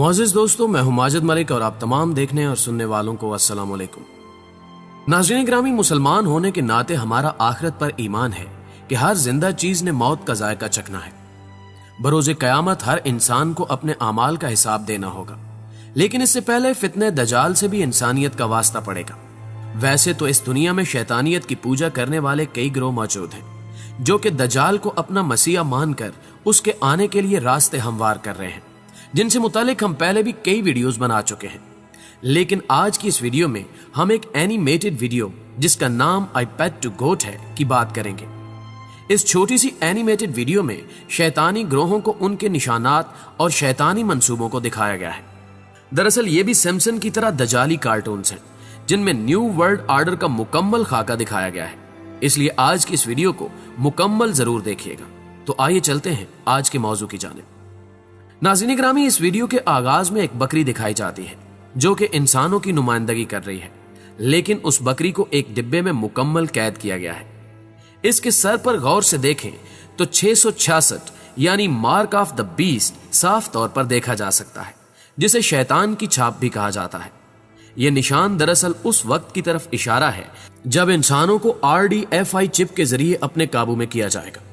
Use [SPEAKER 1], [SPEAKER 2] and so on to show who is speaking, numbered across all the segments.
[SPEAKER 1] मुअज़्ज़िज़ दोस्तों, मैं हूं माजिद मलिक और आप तमाम देखने और सुनने वालों को अस्सलाम वालेकुम। नाज़रीन ग्रामी, मुसलमान होने के नाते हमारा आखिरत पर ईमान है कि हर जिंदा चीज ने मौत का जायका चखना है। बरोज़े क़यामत हर इंसान को अपने आमाल का हिसाब देना होगा, लेकिन इससे पहले फितने दजाल से भी इंसानियत का वास्ता पड़ेगा। वैसे तो इस दुनिया में शैतानियत की पूजा करने वाले कई गिरोह मौजूद हैं जो कि दजाल को अपना मसीहा मानकर उसके आने के लिए रास्ते हमवार कर रहे हैं, जिनसे मुतालिक हम पहले भी कई वीडियोस बना चुके हैं। लेकिन आज की इस वीडियो में हम एक एनिमेटेड वीडियो जिसका नाम आई पेट टू गोट है की बात करेंगे। इस छोटी सी एनिमेटेड वीडियो में शैतानी ग्रोहों को उनके निशानात और शैतानी मंसूबों को दिखाया गया है। दरअसल ये भी सिम्पसन की तरह दजाली कार्टून्स हैं जिनमें न्यू वर्ल्ड ऑर्डर का मुकम्मल खाका दिखाया गया है। इसलिए आज की इस वीडियो को मुकम्मल जरूर देखिएगा। तो आइए चलते हैं आज के मौजू की जानिब। नाज़रीन ग्रामी, इस वीडियो के आगाज में एक बकरी दिखाई जाती है जो कि इंसानों की नुमाइंदगी कर रही है, लेकिन उस बकरी को एक डिब्बे में मुकम्मल कैद किया गया है। इसके सर पर गौर से देखें तो 666 यानी मार्क ऑफ द बीस्ट साफ तौर पर देखा जा सकता है, जिसे शैतान की छाप भी कहा जाता है। यह निशान दरअसल उस वक्त की तरफ इशारा है जब इंसानों को RDFI चिप के जरिए अपने काबू में किया जाएगा।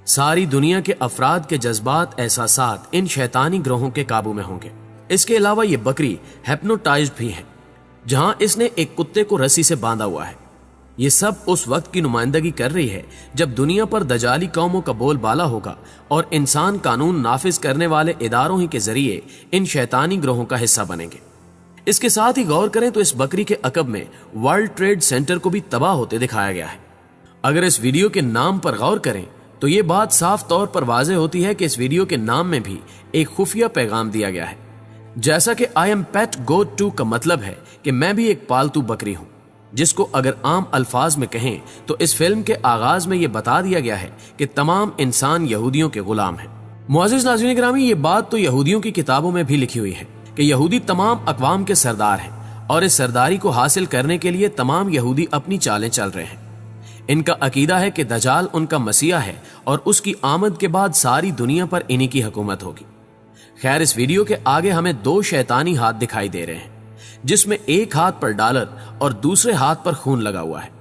[SPEAKER 1] सारी दुनिया के अफराद के जज्बात एहसासात इन शैतानी ग्रोहों के काबू में होंगे। इसके अलावा ये बकरी हिप्नोटाइज्ड भी है, जहां इसने एक कुत्ते को रस्सी से बांधा हुआ है। ये सब उस वक्त की नुमाइंदगी कर रही है जब दुनिया पर दजाली कौमों का बोलबाला होगा और इंसान कानून नाफिज करने वाले इदारों ही के जरिए इन शैतानी ग्रोहों का हिस्सा बनेंगे। इसके साथ ही गौर करें तो इस बकरी के अकब में वर्ल्ड ट्रेड सेंटर को भी तबाह होते दिखाया गया है। अगर इस वीडियो के नाम पर गौर करें तो ये बात साफ तौर पर वाज़े होती है कि इस वीडियो के नाम में भी एक खुफिया पैगाम दिया गया है। जैसा कि I am pet got to का मतलब है कि मैं भी एक पालतू बकरी हूं, जिसको अगर आम अल्फाज में कहें तो इस फिल्म के आगाज में यह बता दिया गया है कि तमाम इंसान यहूदियों के गुलाम हैं। मुअज़्ज़िज़ नाज़रीन ग्रामी, ये बात तो यहूदियों की किताबों में भी लिखी हुई है कि यहूदी तमाम अक़वाम के सरदार हैं और इस सरदारी को हासिल करने के लिए तमाम यहूदी अपनी चालें चल रहे हैं। इनका अकीदा है कि दजाल उनका मसीहा है और उसकी आमद के बाद सारी दुनिया पर इन्हीं की हुकूमत होगी। खैर, इस वीडियो के आगे हमें दो शैतानी हाथ दिखाई दे रहे हैं, जिसमें एक हाथ पर डॉलर और दूसरे हाथ पर खून लगा हुआ है।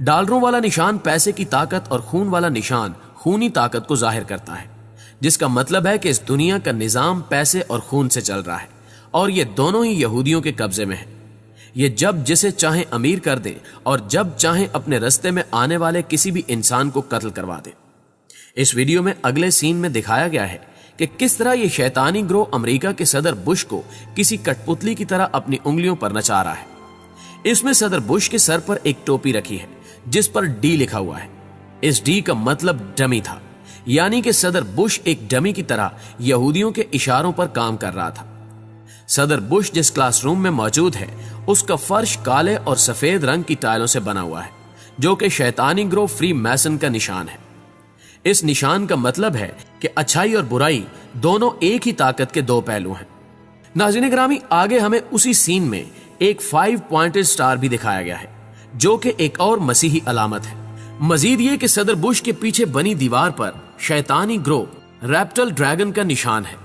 [SPEAKER 1] डॉलरों वाला निशान पैसे की ताकत और खून वाला निशान खूनी ताकत को जाहिर करता है, जिसका मतलब है कि इस दुनिया का निजाम पैसे और खून से चल रहा है और ये दोनों ही यहूदियों के कब्जे में है। ये जब जिसे चाहे अमीर कर दे और जब चाहे अपने रास्ते में आने वाले किसी भी इंसान को कत्ल करवा दे। इस वीडियो में अगले सीन में दिखाया गया है कि किस तरह ये शैतानी ग्रोह अमेरिका के सदर बुश को किसी कठपुतली की तरह अपनी उंगलियों पर नचा रहा है। इसमें सदर बुश के सर पर एक टोपी रखी है जिस पर D लिखा हुआ है। इस D का मतलब डमी था, यानी कि सदर बुश एक डमी की तरह यहूदियों के इशारों पर काम कर रहा था। सदर बुश जिस क्लासरूम में मौजूद है उसका फर्श काले और सफेद रंग की टाइलों से बना हुआ है, जो कि शैतानी ग्रोह फ्री मैसन का निशान है। इस निशान का मतलब है कि अच्छाई और बुराई दोनों एक ही ताकत के दो पहलू हैं। नाज़रीन ग्रामी, आगे हमें उसी सीन में एक 5 पॉइंटेड स्टार भी दिखाया गया है, जो कि एक और मसीही अलामत है। मजीद ये कि सदर बुश के पीछे बनी दीवार पर शैतानी ग्रोह रैप्टल ड्रैगन का निशान है।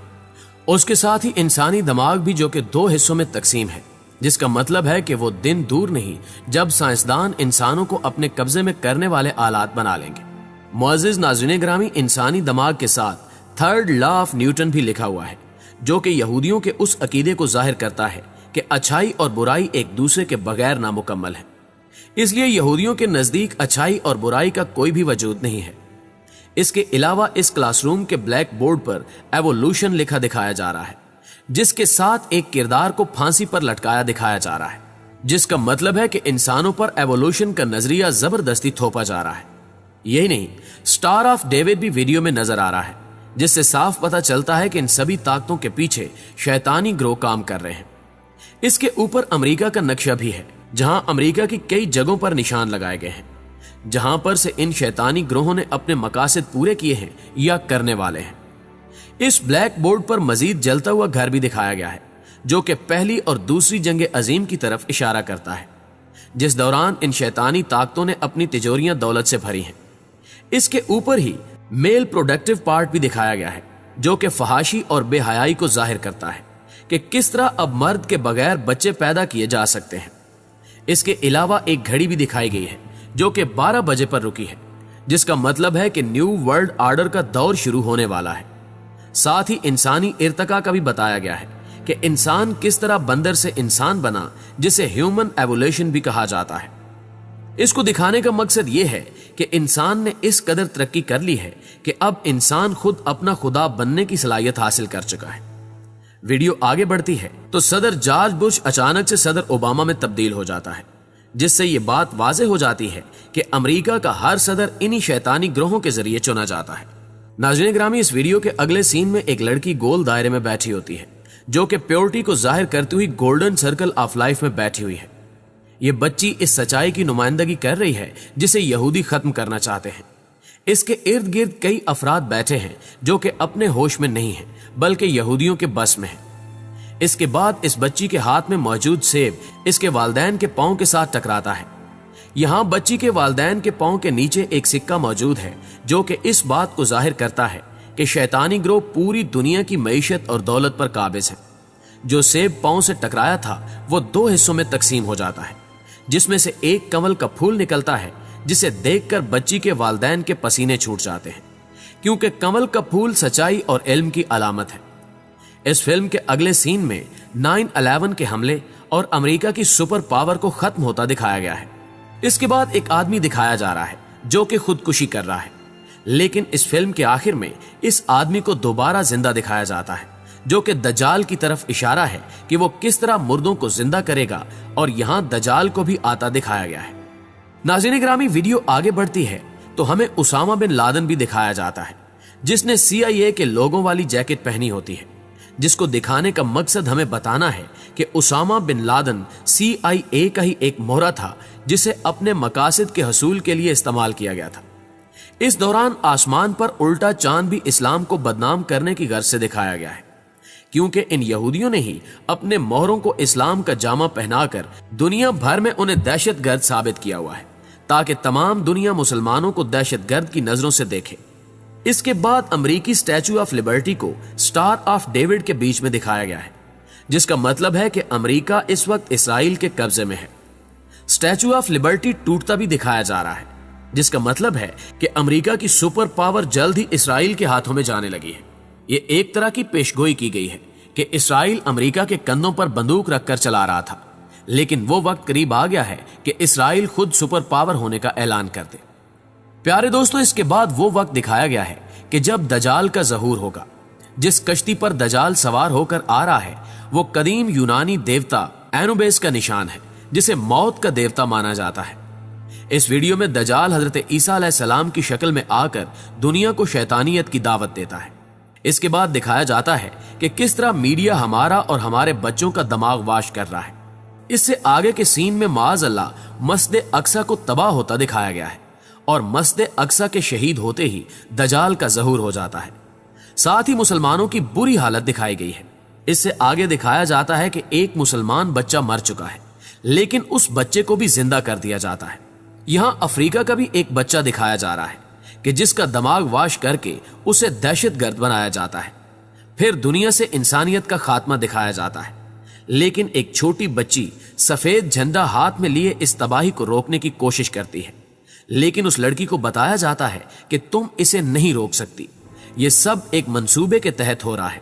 [SPEAKER 1] उसके साथ ही इंसानी दिमाग भी, जो कि 2 हिस्सों में तकसीम है, जिसका मतलब है कि वो दिन दूर नहीं जब साइंसदान इंसानों को अपने कब्जे में करने वाले आलात बना लेंगे। मुअज़्ज़िज़ नाज़रीन ग्रामी, इंसानी दिमाग के साथ 3rd लॉ ऑफ न्यूटन भी लिखा हुआ है, जो कि यहूदियों के उस अकीदे को जाहिर करता है कि अच्छाई और बुराई एक दूसरे के बगैर नामुकम्मल है। इसलिए यहूदियों के नजदीक अच्छाई और बुराई का कोई भी वजूद नहीं है। इसके अलावा इस क्लासरूम के ब्लैक बोर्ड पर एवोल्यूशन लिखा दिखाया जा रहा है, जिसके साथ एक किरदार को फांसी पर लटकाया दिखाया जा रहा है, जिसका मतलब है कि इंसानों पर एवोल्यूशन का नजरिया जबरदस्ती थोपा जा रहा है। यही नहीं, स्टार ऑफ डेविड भी वीडियो में नजर आ रहा है, जिससे साफ पता चलता है कि इन सभी ताकतों के पीछे शैतानी ग्रोह काम कर रहे हैं। इसके ऊपर अमेरिका का नक्शा भी है, जहां अमेरिका की कई जगहों पर निशान लगाए गए हैं, जहां पर से इन शैतानी ग्रोहों ने अपने मकासद पूरे किए हैं या करने वाले हैं। इस ब्लैक बोर्ड पर मजीद जलता हुआ घर भी दिखाया गया है, जो कि पहली और दूसरी जंग अजीम की तरफ इशारा करता है, जिस दौरान इन शैतानी ताकतों ने अपनी तिजोरियां दौलत से भरी हैं। इसके ऊपर ही मेल प्रोडक्टिव पार्ट भी दिखाया गया है, जो कि फहाशी और बेहयाई को जाहिर करता है कि किस तरह अब मर्द के बगैर बच्चे पैदा किए जा सकते हैं। इसके अलावा एक घड़ी भी दिखाई गई है जो कि 12 बजे पर रुकी है, जिसका मतलब है कि न्यू वर्ल्ड ऑर्डर का दौर शुरू होने वाला है। साथ ही इंसानी इर्तिका का भी बताया गया है कि इंसान किस तरह बंदर से इंसान बना, जिसे ह्यूमन एवोल्यूशन भी कहा जाता है। इसको दिखाने का मकसद यह है कि इंसान ने इस कदर तरक्की कर ली है कि अब इंसान खुद अपना खुदा बनने की सलाहियत हासिल कर चुका है। वीडियो आगे बढ़ती है तो सदर जॉर्ज बुश अचानक से सदर ओबामा में तब्दील हो जाता है, जिससे ये बात वाज़ेह हो जाती है कि अमेरिका का हर सदर इन्हीं शैतानी ग्रोहों के जरिए चुना जाता है। नाज़रीन ग्रामी, इस वीडियो के अगले सीन में एक लड़की गोल दायरे में बैठी होती है जो कि प्योरिटी को जाहिर करती हुई गोल्डन सर्कल ऑफ लाइफ में बैठी हुई है। ये बच्ची इस सच्चाई की नुमाइंदगी कर रही है जिसे यहूदी खत्म करना चाहते हैं। इसके इर्द गिर्द कई अफराद बैठे हैं जो कि अपने होश में नहीं हैं, बल्कि यहूदियों के बस में हैं। इसके बाद इस बच्ची के हाथ में मौजूद सेब इसके वालिदैन के पांव के साथ टकराता है। यहाँ बच्ची के वालिदैन के पांव के नीचे एक सिक्का मौजूद है जो कि इस बात को जाहिर करता है कि शैतानी ग्रोह पूरी दुनिया की मईशत और दौलत पर काबिज है। जो सेब पांव से टकराया था वो 2 हिस्सों में तकसीम हो जाता है, जिसमें से एक कमल का फूल निकलता है, जिसे देखकर बच्ची के वालिदैन के पसीने छूट जाते हैं, क्योंकि कमल का फूल सच्चाई और इल्म की अलामत है। इस फिल्म के अगले सीन में 9/11 के हमले और अमेरिका की सुपर पावर को खत्म होता दिखाया गया है। इसके बाद एक आदमी दिखाया जा रहा है जो कि खुदकुशी कर रहा है, लेकिन इस फिल्म के आखिर में इस आदमी को दोबारा जिंदा दिखाया जाता है, जो कि दज्जाल की तरफ इशारा है कि वो किस तरह मुर्दों को जिंदा करेगा, और यहाँ दज्जाल को भी आता दिखाया गया है। नाज़रीन ग्रामी, वीडियो आगे बढ़ती है तो हमें उसामा बिन लादेन भी दिखाया जाता है, जिसने CIA के लोगों वाली जैकेट पहनी होती है, जिसको दिखाने का मकसद हमें बताना है कि उसामा बिन लादेन CIA का ही एक मोहरा था जिसे अपने मकासद के हसूल के लिए इस्तेमाल किया गया था। इस दौरान आसमान पर उल्टा चांद भी इस्लाम को बदनाम करने की गर्ज से दिखाया गया है, क्योंकि इन यहूदियों ने ही अपने मोहरों को इस्लाम का जामा पहनाकर दुनिया भर में उन्हें दहशतगर्द साबित किया हुआ है, ताकि तमाम दुनिया मुसलमानों को दहशतगर्द की नजरों से देखे। इसके बाद अमेरिकी स्टैचू ऑफ लिबर्टी को स्टार ऑफ डेविड के बीच में दिखाया गया है, जिसका मतलब है कि अमेरिका इस वक्त इसराइल के कब्जे में है। स्टैचू ऑफ लिबर्टी टूटता भी दिखाया जा रहा है, जिसका मतलब है कि अमेरिका की सुपर पावर जल्द ही इसराइल के हाथों में जाने लगी है। ये एक तरह की पेशगोई की गई है कि इसराइल अमेरिका के कंधों पर बंदूक रखकर चला रहा था, लेकिन वो वक्त करीब आ गया है कि इसराइल खुद सुपर पावर होने का ऐलान कर दे। प्यारे दोस्तों, इसके बाद वो वक्त दिखाया गया है कि जब दजाल का ज़हूर होगा। जिस कश्ती पर दजाल सवार होकर आ रहा है वो कदीम यूनानी देवता एनुबिस का निशान है, जिसे मौत का देवता माना जाता है। इस वीडियो में दजाल हजरत ईसा अलैहिस्सलाम की शक्ल में आकर दुनिया को शैतानियत की दावत देता है। इसके बाद दिखाया जाता है कि किस तरह मीडिया हमारा और हमारे बच्चों का दिमाग वाश कर रहा है। इससे आगे के सीन में माज़ अल्लाह मस्जिद अक्सा को तबाह होता दिखाया गया है, और मस्जिद अक्सा के शहीद होते ही दजाल का ज़हूर हो जाता है। साथ ही मुसलमानों की बुरी हालत दिखाई गई है। इससे आगे दिखाया जाता है कि एक मुसलमान बच्चा मर चुका है, लेकिन उस बच्चे को भी जिंदा कर दिया जाता है। यहाँ अफ्रीका का भी एक बच्चा दिखाया जा रहा है कि जिसका दिमाग वाश करके उसे दहशतगर्द बनाया जाता है। फिर दुनिया से इंसानियत का खात्मा दिखाया जाता है, लेकिन एक छोटी बच्ची सफेद झंडा हाथ में लिए इस तबाही को रोकने की कोशिश करती है, लेकिन उस लड़की को बताया जाता है कि तुम इसे नहीं रोक सकती, ये सब एक मंसूबे के तहत हो रहा है।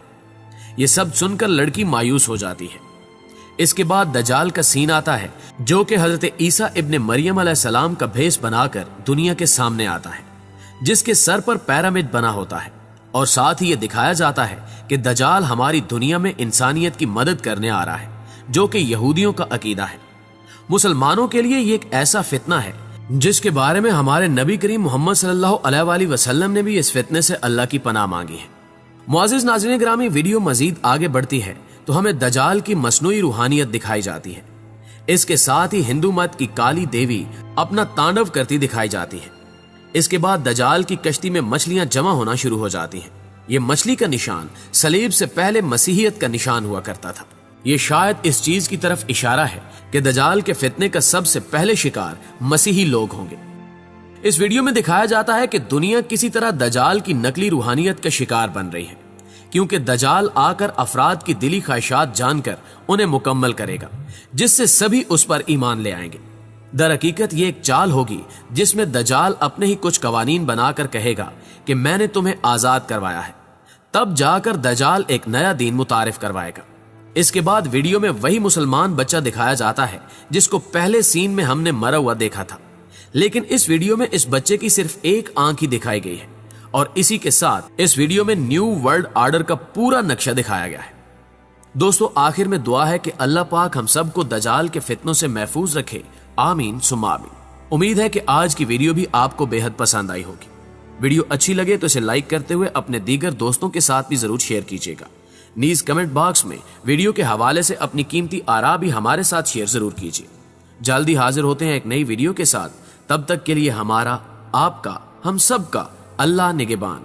[SPEAKER 1] ये सब सुनकर लड़की मायूस हो जाती है। इसके बाद दजाल का सीन आता है, जो कि हजरत ईसा इब्ने मरियम अलैहिस्सलाम का भेष बनाकर दुनिया के सामने आता है, जिसके सर पर पिरामिड बना होता है, और साथ ही ये दिखाया जाता है कि दजाल हमारी दुनिया में इंसानियत की मदद करने आ रहा है, जो कि यहूदियों का अकीदा है। मुसलमानों के लिए ये एक ऐसा फितना है जिसके बारे में हमारे नबी करीम मोहम्मद सल्लल्लाहु अलैहि वसल्लम ने भी इस फितने से अल्लाह की पनाह मांगी है। मुअज़्ज़िज़ नाज़रीन ग्रामी, वीडियो मजीद आगे बढ़ती है तो हमें दजाल की मसनूई रूहानियत दिखाई जाती है। इसके साथ ही हिंदू मत की काली देवी अपना तांडव करती दिखाई जाती है। इसके बाद दजाल की कश्ती में मछलियां जमा होना शुरू हो जाती हैं। ये मछली का निशान सलीब से पहले मसीहियत का निशान हुआ करता था। ये शायद इस चीज की तरफ इशारा है कि दजाल के फितने का सबसे पहले शिकार मसीही लोग होंगे। इस वीडियो में दिखाया जाता है कि दुनिया किसी तरह दजाल की नकली रूहानियत का शिकार बन रही है। کیونکہ دجال آ کر افراد کی دلی خواہشات جان کر انہیں مکمل کرے گا، جس سے سبھی اس پر ایمان لے آئیں گے۔ در حقیقت یہ ایک چال ہوگی جس میں دجال اپنے ہی کچھ قوانین بنا کر کہے گا کہ میں نے تمہیں آزاد کروایا ہے، تب جا کر دجال ایک نیا دین متعارف کروائے گا۔ اس کے بعد ویڈیو میں وہی مسلمان بچہ دکھایا جاتا ہے جس کو پہلے سین میں ہم نے مرا ہوا دیکھا تھا، لیکن اس ویڈیو میں اس بچے کی صرف ایک آنکھ ہی دکھائی گئی ہے، اور اسی کے ساتھ اس ویڈیو میں نیو ورلڈ آرڈر کا پورا نقشہ دکھایا گیا ہے۔ دوستو، آخر میں دعا ہے کہ اللہ پاک ہم سب کو دجال کے فتنوں سے محفوظ رکھے، آمین ثم آمین۔ امید ہے کہ آج کی ویڈیو بھی آپ کو بے حد پسند آئی ہوگی۔ ویڈیو اچھی لگے تو اسے لائک کرتے ہوئے اپنے دیگر دوستوں کے ساتھ بھی ضرور شیئر کیجیے گا۔ نیز کمنٹ باکس میں ویڈیو کے حوالے سے اپنی قیمتی آراء بھی ہمارے ساتھ شیئر ضرور کیجیے۔ جلدی حاضر ہوتے ہیں ایک نئی ویڈیو کے ساتھ، تب تک کے لیے ہمارا، آپ کا، ہم سب کا اللہ نگہبان۔